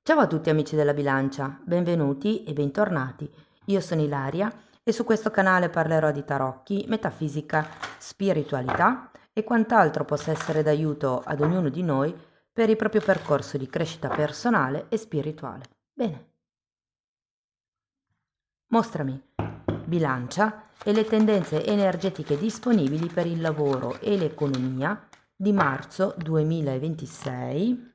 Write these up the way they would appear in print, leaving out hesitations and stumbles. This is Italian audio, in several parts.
Ciao a tutti amici della bilancia, benvenuti e bentornati. Io sono Ilaria e su questo canale parlerò di tarocchi, metafisica, spiritualità e quant'altro possa essere d'aiuto ad ognuno di noi per il proprio percorso di crescita personale e spirituale. Bene, mostrami bilancia e le tendenze energetiche disponibili per il lavoro e l'economia di marzo 2026.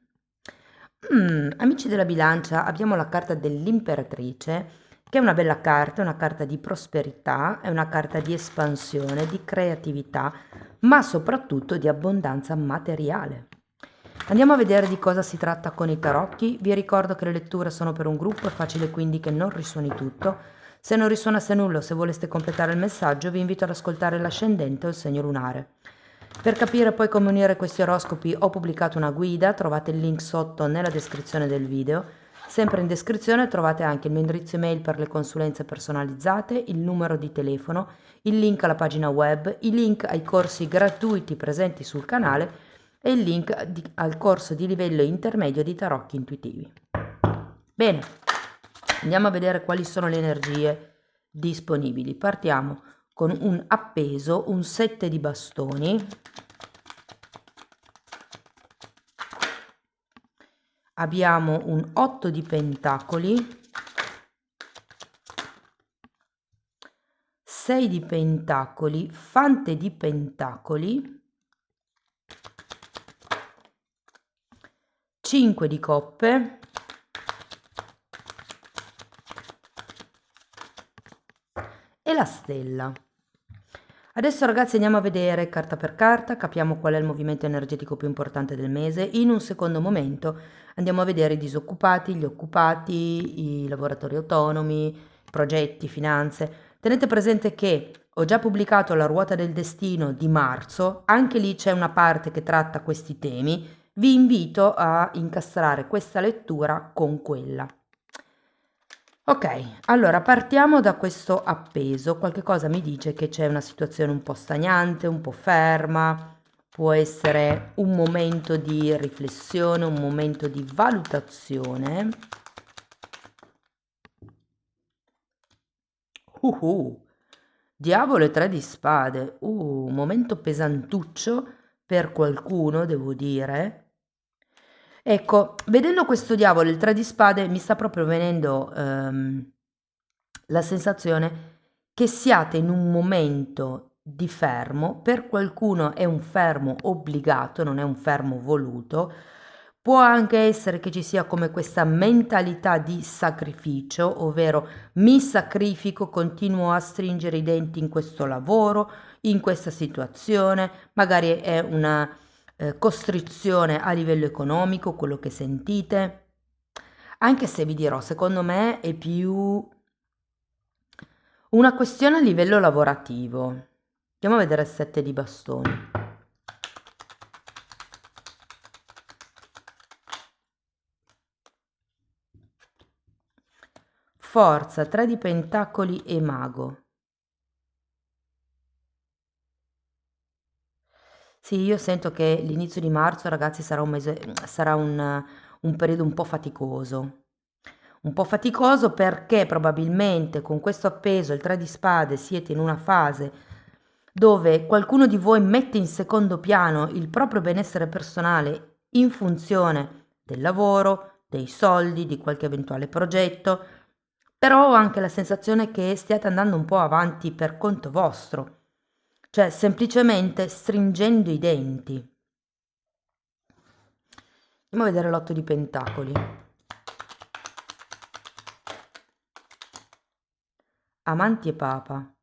Amici della bilancia, abbiamo la carta dell'imperatrice, che è una bella carta, è una carta di prosperità, è una carta di espansione, di creatività, ma soprattutto di abbondanza materiale. Andiamo a vedere di cosa si tratta con i tarocchi. Vi ricordo che le letture sono per un gruppo, è facile quindi che non risuoni tutto. Se non risuonasse nulla o se voleste completare il messaggio, vi invito ad ascoltare l'ascendente o il segno lunare. Per capire poi come unire questi oroscopi ho pubblicato una guida, trovate il link sotto nella descrizione del video. Sempre in descrizione trovate anche il mio indirizzo email per le consulenze personalizzate, il numero di telefono, il link alla pagina web, i link ai corsi gratuiti presenti sul canale e il link al corso di livello intermedio di tarocchi intuitivi. Bene, andiamo a vedere quali sono le energie disponibili. Partiamo con un appeso, un 7 di bastoni. Abbiamo un 8 di pentacoli, 6 di pentacoli, fante di pentacoli, 5 di coppe, e la stella. Adesso ragazzi andiamo a vedere carta per carta, capiamo qual è il movimento energetico più importante del mese. In un secondo momento andiamo a vedere i disoccupati, gli occupati, i lavoratori autonomi, progetti, finanze. Tenete presente che ho già pubblicato la ruota del destino di marzo, anche lì c'è una parte che tratta questi temi. Vi invito a incastrare questa lettura con quella. Ok, allora partiamo da questo appeso. Qualche cosa mi dice che c'è una situazione un po' stagnante, un po' ferma, può essere un momento di riflessione, un momento di valutazione. Diavolo e 3 di spade. Un momento pesantuccio per qualcuno, devo dire. Ecco, vedendo questo diavolo, il 3 di spade, mi sta proprio venendo la sensazione che siate in un momento di fermo. Per qualcuno è un fermo obbligato, non è un fermo voluto. Può anche essere che ci sia come questa mentalità di sacrificio, ovvero mi sacrifico, continuo a stringere i denti in questo lavoro, in questa situazione, magari è una costrizione a livello economico, quello che sentite, anche se vi dirò, secondo me è più una questione a livello lavorativo. Andiamo a vedere il 7 di bastoni. Forza, 3 di pentacoli e mago. Sì, io sento che l'inizio di marzo, ragazzi, sarà un mese, sarà un periodo un po' faticoso. Un po' faticoso perché probabilmente con questo appeso, il 3 di spade, siete in una fase dove qualcuno di voi mette in secondo piano il proprio benessere personale in funzione del lavoro, dei soldi, di qualche eventuale progetto, però ho anche la sensazione che stiate andando un po' avanti per conto vostro, cioè semplicemente stringendo i denti. Andiamo a vedere l'8 di pentacoli. Amanti e papa.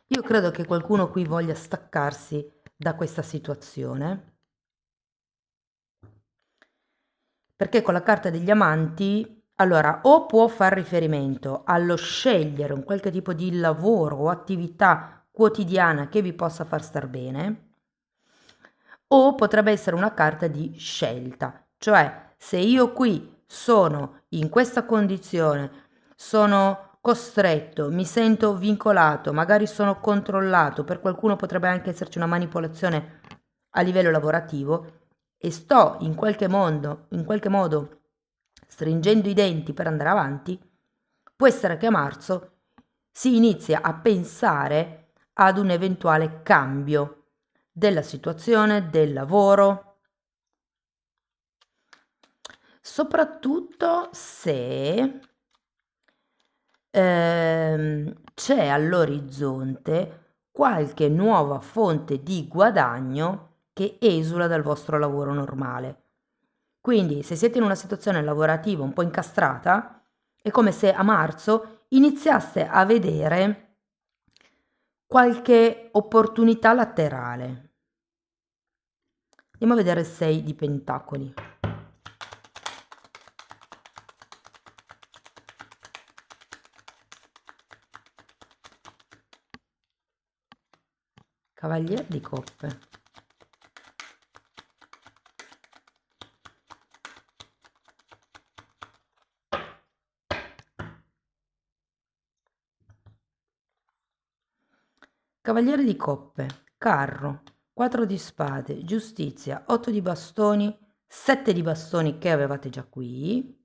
Io credo che qualcuno qui voglia staccarsi da questa situazione, perché con la carta degli amanti, allora, o può far riferimento allo scegliere un qualche tipo di lavoro o attività quotidiana che vi possa far star bene, o potrebbe essere una carta di scelta, cioè se io qui sono in questa condizione, sono costretto, mi sento vincolato, magari sono controllato, per qualcuno potrebbe anche esserci una manipolazione a livello lavorativo e sto in qualche modo stringendo i denti per andare avanti, può essere che a marzo si inizia a pensare ad un eventuale cambio della situazione, del lavoro, soprattutto se c'è all'orizzonte qualche nuova fonte di guadagno che esula dal vostro lavoro normale. Quindi se siete in una situazione lavorativa un po' incastrata, è come se a marzo iniziaste a vedere qualche opportunità laterale. Andiamo a vedere il 6 di Pentacoli. Cavaliere di Coppe. Cavaliere di Coppe, Carro, 4 di Spade, Giustizia, 8 di Bastoni, 7 di Bastoni che avevate già qui.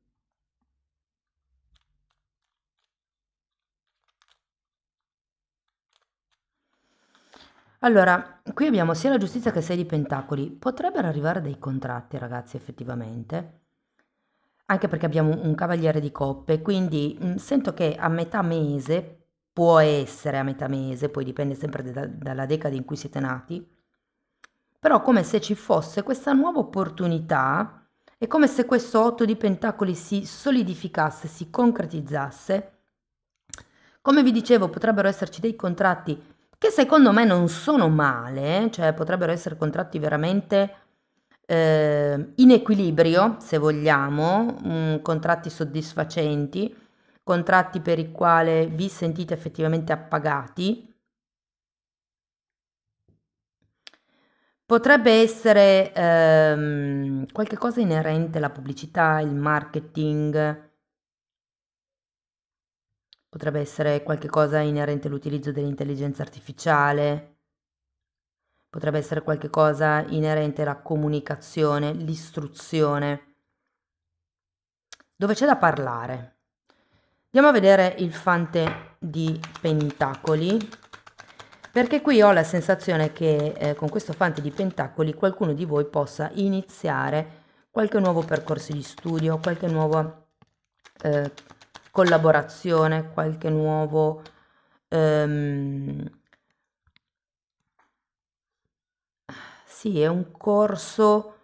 Allora, qui abbiamo sia la Giustizia che 6 di Pentacoli. Potrebbero arrivare dei contratti, ragazzi, effettivamente. Anche perché abbiamo un Cavaliere di Coppe, quindi sento che a metà mese, può essere a metà mese, poi dipende sempre dalla decade in cui siete nati, però come se ci fosse questa nuova opportunità, è come se questo 8 di Pentacoli si solidificasse, si concretizzasse. Come vi dicevo, potrebbero esserci dei contratti che secondo me non sono male, cioè potrebbero essere contratti veramente in equilibrio, se vogliamo, contratti soddisfacenti, contratti per i quali vi sentite effettivamente appagati. Potrebbe essere qualche cosa inerente alla pubblicità, il marketing, potrebbe essere qualche cosa inerente all'utilizzo dell'intelligenza artificiale, potrebbe essere qualche cosa inerente alla comunicazione, l'istruzione, dove c'è da parlare. Andiamo a vedere il Fante di Pentacoli, perché qui ho la sensazione che con questo Fante di Pentacoli qualcuno di voi possa iniziare qualche nuovo percorso di studio, qualche nuova collaborazione, qualche nuovo sì, è un corso,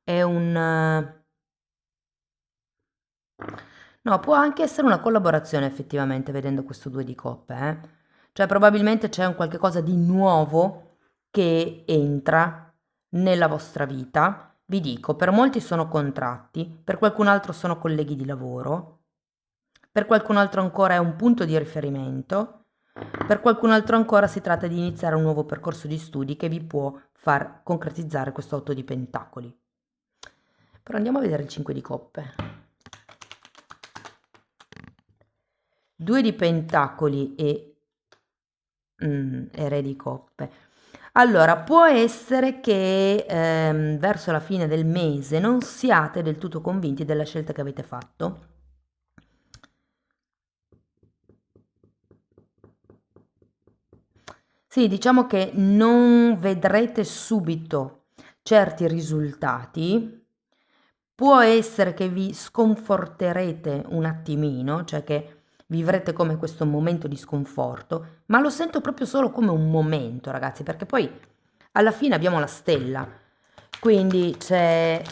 è un no, può anche essere una collaborazione effettivamente vedendo questo 2 di coppe, eh. Cioè probabilmente c'è un qualche cosa di nuovo che entra nella vostra vita. Vi dico, per molti sono contratti, per qualcun altro sono colleghi di lavoro, per qualcun altro ancora è un punto di riferimento, per qualcun altro ancora si tratta di iniziare un nuovo percorso di studi che vi può far concretizzare questo 8 di Pentacoli. Però andiamo a vedere il 5 di coppe. 2 di Pentacoli e Re di Coppe. Allora, può essere che verso la fine del mese non siate del tutto convinti della scelta che avete fatto. Sì, diciamo che non vedrete subito certi risultati. Può essere che vi sconforterete un attimino, cioè che vivrete come questo momento di sconforto, ma lo sento proprio solo come un momento, ragazzi, perché poi alla fine abbiamo la stella, quindi c'è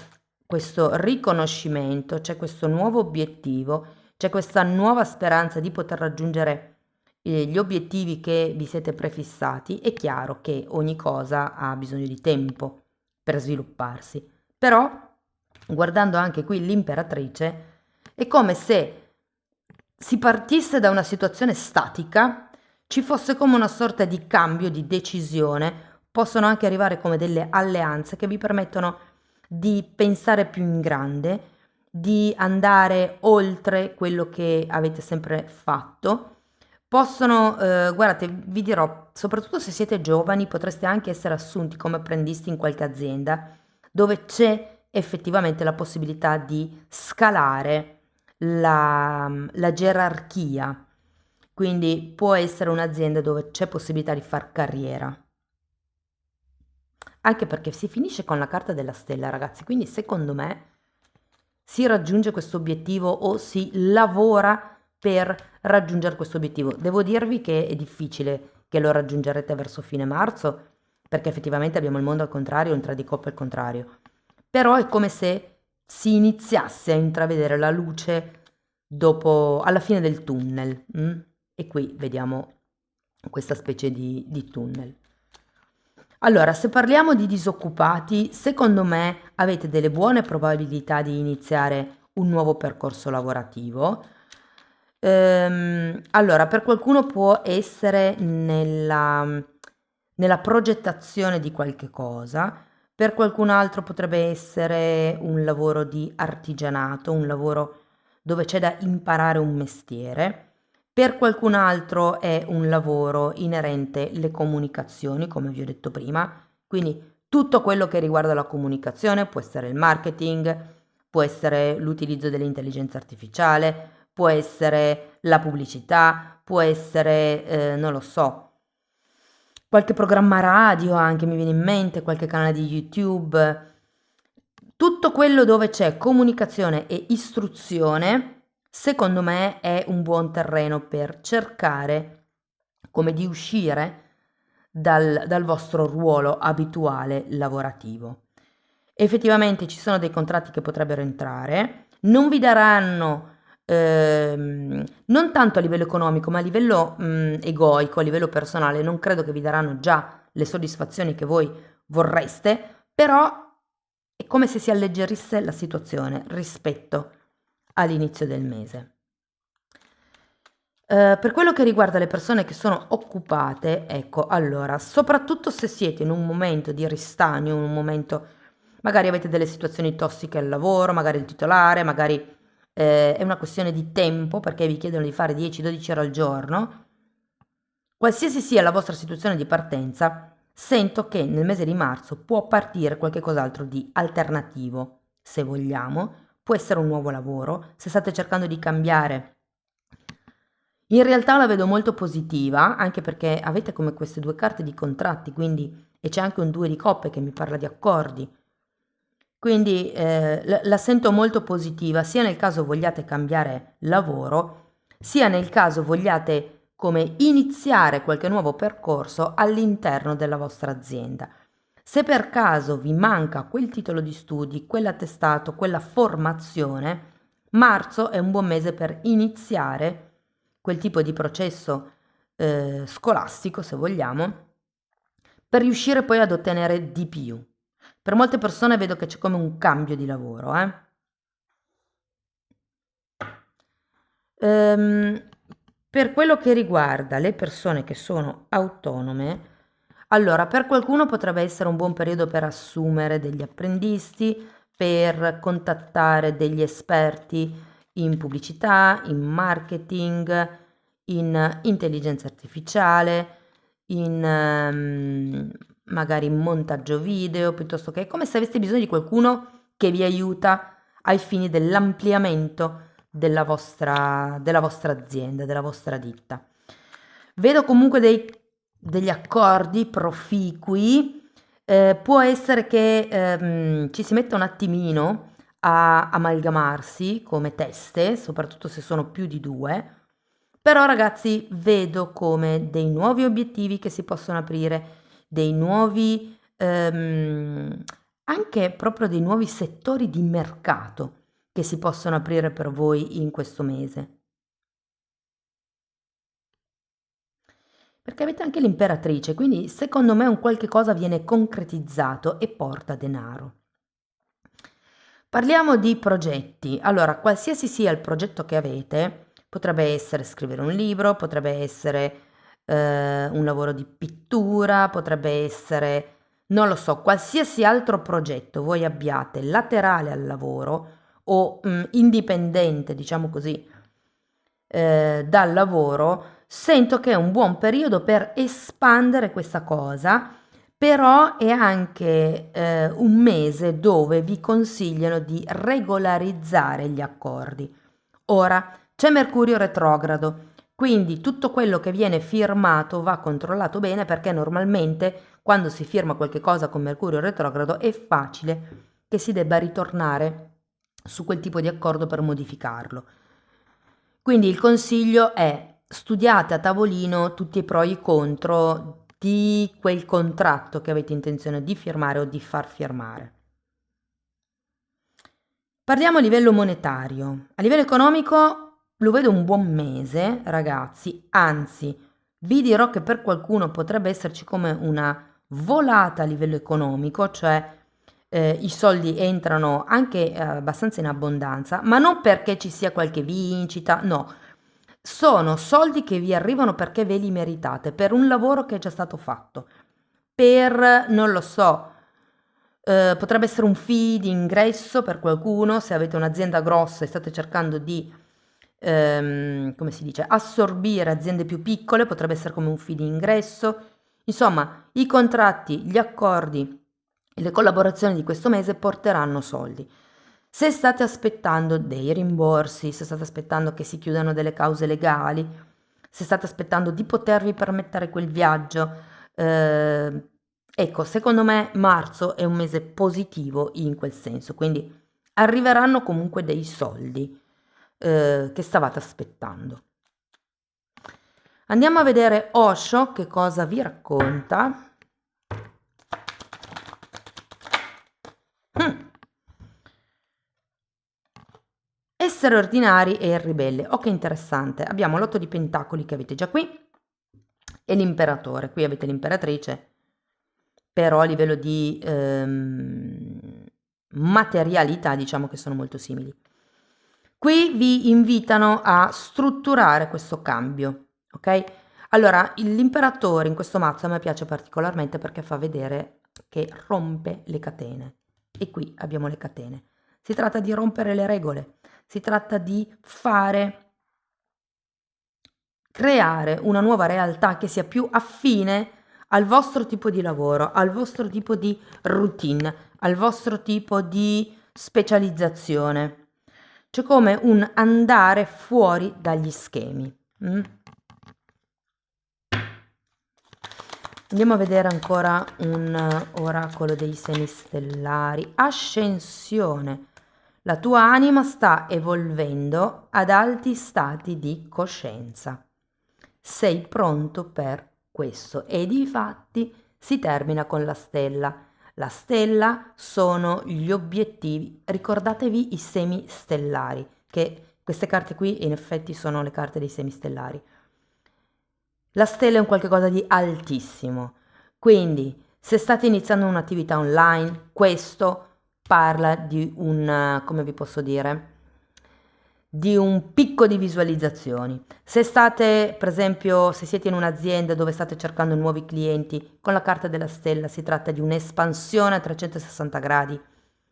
questo riconoscimento, c'è questo nuovo obiettivo, c'è questa nuova speranza di poter raggiungere gli obiettivi che vi siete prefissati. È chiaro che ogni cosa ha bisogno di tempo per svilupparsi, però guardando anche qui l'Imperatrice, è come se si partisse da una situazione statica, ci fosse come una sorta di cambio, di decisione, possono anche arrivare come delle alleanze che vi permettono di pensare più in grande, di andare oltre quello che avete sempre fatto. possono, guardate, vi dirò, soprattutto se siete giovani, potreste anche essere assunti come apprendisti in qualche azienda dove c'è effettivamente la possibilità di scalare la gerarchia. Quindi può essere un'azienda dove c'è possibilità di far carriera. Anche perché si finisce con la carta della stella, ragazzi, quindi secondo me si raggiunge questo obiettivo o si lavora per raggiungere questo obiettivo. Devo dirvi che è difficile che lo raggiungerete verso fine marzo, perché effettivamente abbiamo il mondo al contrario, un 3 di coppe al contrario. Però è come se si iniziasse a intravedere la luce dopo, alla fine del tunnel. E qui vediamo questa specie di tunnel. Allora, se parliamo di disoccupati, secondo me avete delle buone probabilità di iniziare un nuovo percorso lavorativo. Allora, per qualcuno può essere nella progettazione di qualche cosa, per qualcun altro potrebbe essere un lavoro di artigianato, un lavoro dove c'è da imparare un mestiere. Per qualcun altro è un lavoro inerente alle comunicazioni, come vi ho detto prima, quindi tutto quello che riguarda la comunicazione può essere il marketing, può essere l'utilizzo dell'intelligenza artificiale, può essere la pubblicità, può essere, non lo so, qualche programma radio anche mi viene in mente, qualche canale di YouTube, tutto quello dove c'è comunicazione e istruzione, secondo me è un buon terreno per cercare come di uscire dal vostro ruolo abituale lavorativo. Effettivamente ci sono dei contratti che potrebbero entrare, non vi daranno non tanto a livello economico, ma a livello egoico, a livello personale, non credo che vi daranno già le soddisfazioni che voi vorreste, però è come se si alleggerisse la situazione rispetto all'inizio del mese. Per quello che riguarda le persone che sono occupate, ecco, allora, soprattutto se siete in un momento di ristagno, in un momento, magari avete delle situazioni tossiche al lavoro, magari il titolare, magari è una questione di tempo perché vi chiedono di fare 10-12 ore al giorno, qualsiasi sia la vostra situazione di partenza, sento che nel mese di marzo può partire qualche cos'altro di alternativo, se vogliamo, può essere un nuovo lavoro, se state cercando di cambiare. In realtà la vedo molto positiva, anche perché avete come queste due carte di contratti, quindi, e c'è anche un 2 di coppe che mi parla di accordi. Quindi la sento molto positiva, sia nel caso vogliate cambiare lavoro, sia nel caso vogliate come iniziare qualche nuovo percorso all'interno della vostra azienda. Se per caso vi manca quel titolo di studi, quell'attestato, quella formazione, marzo è un buon mese per iniziare quel tipo di processo scolastico, se vogliamo, per riuscire poi ad ottenere di più. Per molte persone vedo che c'è come un cambio di lavoro. Per quello che riguarda le persone che sono autonome, allora per qualcuno potrebbe essere un buon periodo per assumere degli apprendisti, per contattare degli esperti in pubblicità, in marketing, in intelligenza artificiale, in magari montaggio video, piuttosto che come se aveste bisogno di qualcuno che vi aiuta ai fini dell'ampliamento della vostra azienda, della vostra ditta. Vedo comunque degli accordi proficui, può essere che ci si metta un attimino a amalgamarsi come teste, soprattutto se sono più di due, però ragazzi vedo come dei nuovi obiettivi che si possono aprire, dei nuovi, anche proprio dei nuovi settori di mercato che si possono aprire per voi in questo mese. Perché avete anche l'imperatrice, quindi secondo me un qualche cosa viene concretizzato e porta denaro. Parliamo di progetti. Allora, qualsiasi sia il progetto che avete, potrebbe essere scrivere un libro, potrebbe essere un lavoro di pittura, potrebbe essere, non lo so, qualsiasi altro progetto voi abbiate laterale al lavoro o indipendente, diciamo così, dal lavoro, sento che è un buon periodo per espandere questa cosa, però è anche un mese dove vi consigliano di regolarizzare gli accordi. Ora, c'è Mercurio retrogrado, quindi tutto quello che viene firmato va controllato bene perché normalmente quando si firma qualche cosa con Mercurio retrogrado è facile che si debba ritornare su quel tipo di accordo per modificarlo. Quindi il consiglio è studiate a tavolino tutti i pro e i contro di quel contratto che avete intenzione di firmare o di far firmare. Parliamo a livello monetario. A livello economico lo vedo un buon mese, ragazzi, anzi, vi dirò che per qualcuno potrebbe esserci come una volata a livello economico, cioè i soldi entrano anche abbastanza in abbondanza, ma non perché ci sia qualche vincita, no, sono soldi che vi arrivano perché ve li meritate, per un lavoro che è già stato fatto, per, non lo so, potrebbe essere un fee di ingresso per qualcuno, se avete un'azienda grossa e state cercando di, come si dice, assorbire aziende più piccole, potrebbe essere come un fee di ingresso. Insomma, i contratti, gli accordi e le collaborazioni di questo mese porteranno soldi. Se state aspettando dei rimborsi, se state aspettando che si chiudano delle cause legali, se state aspettando di potervi permettere quel viaggio, ecco, secondo me marzo è un mese positivo in quel senso, quindi arriveranno comunque dei soldi che stavate aspettando. Andiamo a vedere Osho che cosa vi racconta. Essere ordinari e il ribelle. Oh, che interessante. Abbiamo l'otto di pentacoli che avete già qui e l'imperatore. Qui avete l'imperatrice, però a livello di materialità diciamo che sono molto simili. Qui vi invitano a strutturare questo cambio, ok? Allora, l'imperatore in questo mazzo a me piace particolarmente perché fa vedere che rompe le catene. E qui abbiamo le catene. Si tratta di rompere le regole, si tratta di creare una nuova realtà che sia più affine al vostro tipo di lavoro, al vostro tipo di routine, al vostro tipo di specializzazione. C'è come un andare fuori dagli schemi. Andiamo a vedere ancora un oracolo dei semistellari. Ascensione. La tua anima sta evolvendo ad alti stati di coscienza. Sei pronto per questo e difatti si termina con la stella. La stella sono gli obiettivi. Ricordatevi i semi stellari, che queste carte qui in effetti sono le carte dei semi stellari. La stella è un qualcosa di altissimo, quindi se state iniziando un'attività online, questo parla di un, come vi posso dire, di un picco di visualizzazioni. Se state, per esempio, se siete in un'azienda dove state cercando nuovi clienti, con la carta della stella si tratta di un'espansione a 360 gradi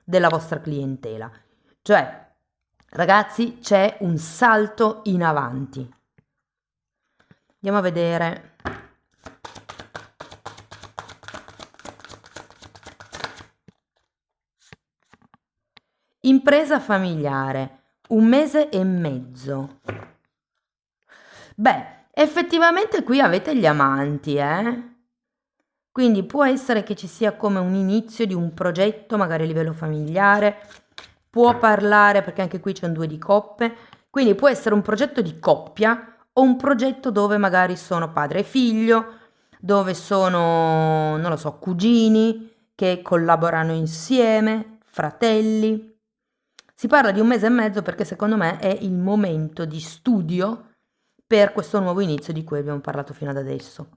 della vostra clientela. Cioè, ragazzi, c'è un salto in avanti. Andiamo a vedere. Impresa familiare, un mese e mezzo. Beh, effettivamente qui avete gli amanti, eh? Quindi può essere che ci sia come un inizio di un progetto, magari a livello familiare, può parlare, perché anche qui c'è un 2 di coppe, quindi può essere un progetto di coppia o un progetto dove magari sono padre e figlio, dove sono, non lo so, cugini che collaborano insieme, fratelli. Si parla di un mese e mezzo perché secondo me è il momento di studio per questo nuovo inizio di cui abbiamo parlato fino ad adesso.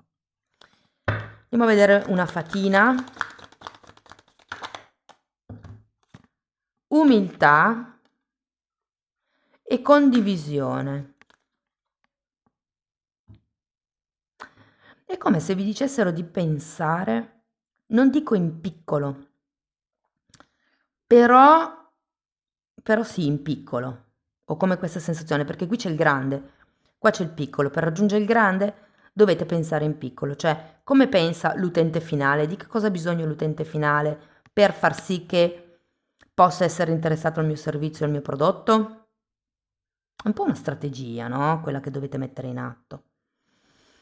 Andiamo a vedere una fatina. Umiltà e condivisione. È come se vi dicessero di pensare, non dico in piccolo, però sì in piccolo. Ho come questa sensazione, perché qui c'è il grande. Qua c'è il piccolo, per raggiungere il grande dovete pensare in piccolo, cioè come pensa l'utente finale, di che cosa ha bisogno l'utente finale per far sì che possa essere interessato al mio servizio, al mio prodotto. È un po' una strategia, no? Quella che dovete mettere in atto.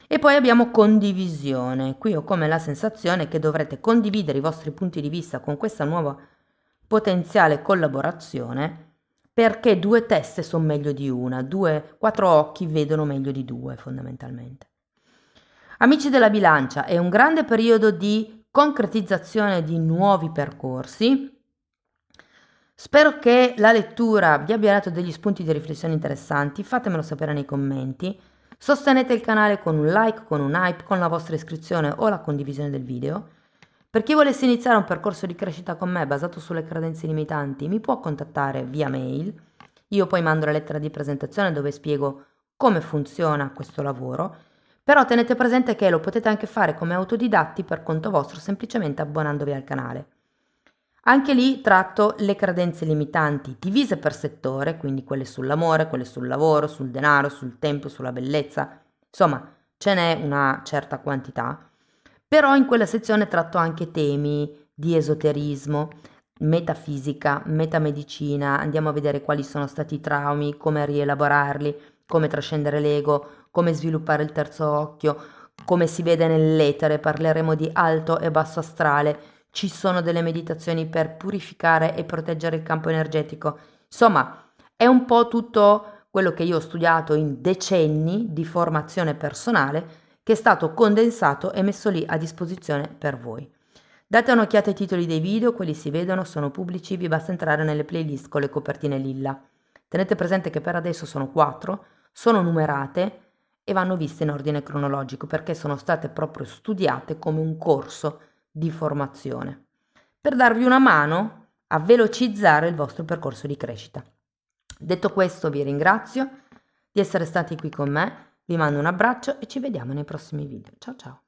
E poi abbiamo condivisione. Qui ho come la sensazione che dovrete condividere i vostri punti di vista con questa nuova potenziale collaborazione, perché due teste sono meglio di una, quattro occhi vedono meglio di due fondamentalmente. Amici della bilancia, è un grande periodo di concretizzazione di nuovi percorsi. Spero che la lettura vi abbia dato degli spunti di riflessione interessanti, fatemelo sapere nei commenti. Sostenete il canale con un like, con un hype, con la vostra iscrizione o la condivisione del video. Per chi volesse iniziare un percorso di crescita con me basato sulle credenze limitanti, mi può contattare via mail. Io poi mando la lettera di presentazione dove spiego come funziona questo lavoro, però tenete presente che lo potete anche fare come autodidatti per conto vostro semplicemente abbonandovi al canale. Anche lì tratto le credenze limitanti divise per settore, quindi quelle sull'amore, quelle sul lavoro, sul denaro, sul tempo, sulla bellezza, insomma ce n'è una certa quantità, però in quella sezione tratto anche temi di esoterismo, metafisica, metamedicina, andiamo a vedere quali sono stati i traumi, come rielaborarli, come trascendere l'ego, come sviluppare il terzo occhio, come si vede nell'etere, parleremo di alto e basso astrale, ci sono delle meditazioni per purificare e proteggere il campo energetico. Insomma, è un po' tutto quello che io ho studiato in decenni di formazione personale che è stato condensato e messo lì a disposizione per voi. Date un'occhiata ai titoli dei video, quelli si vedono, sono pubblici, vi basta entrare nelle playlist con le copertine lilla. Tenete presente che per adesso sono 4, sono numerate e vanno viste in ordine cronologico perché sono state proprio studiate come un corso di formazione per darvi una mano a velocizzare il vostro percorso di crescita. Detto questo, vi ringrazio di essere stati qui con me, vi mando un abbraccio e ci vediamo nei prossimi video. Ciao ciao!